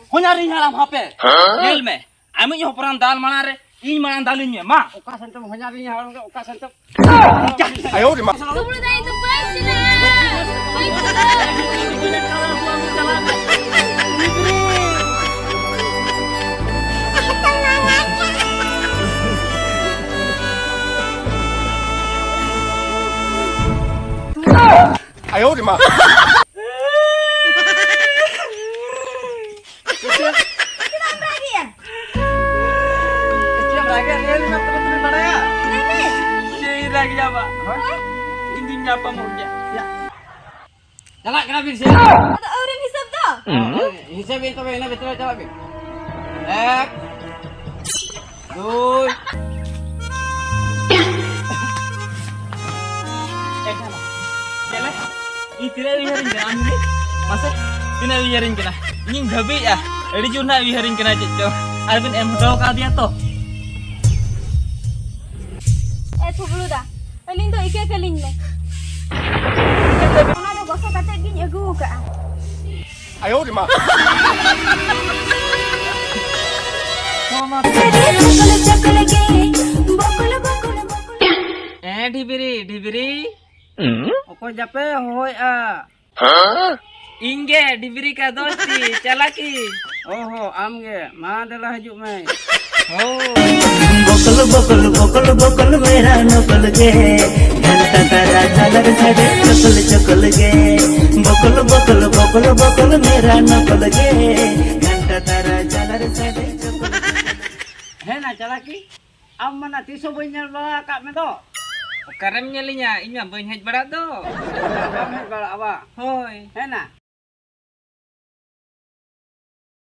Honyari halam hape. Nel me. Ami yo peran dal mana re? Ini mana dalunya, ma? Oka santam honyari halam ke oka santam. Ayo di mah. Tunggu dah itu baik lah. Ayo di mah. Lagi apa? Intinya apa maunya? Ya. Jalan kena bin sih. Ada orang hisap dah. Hisap itu benar betul jalan bin. Ek. Dui. Jalan. Jalan. Ini tidak biarin kena ambil. Masa tidak biarin kena. Ini gabi ya. Jadi cuma biarin kena cecok. Alvin tahu kau dia tuh. Tunggu dah. Paling tu ikan keling le. Mana ada gosok kata gini aku ke? Ayo di mah. Diberi. Oko jape hoi a. Inge diberi ka dosti, calaki. Oh, amge. Ma adalah hajuk mai. Oh. बकल मेरा नकल गे घंटा तारा झालर साड़े चकल गे buckle मेरा नकल गे घंटा तारा झालर साड़े चकल He na calaki. Am mana tisu banyak lah kak medo. Karem nyalinya, ini bain hej barat do. Am he bala awa. Hoi. He na.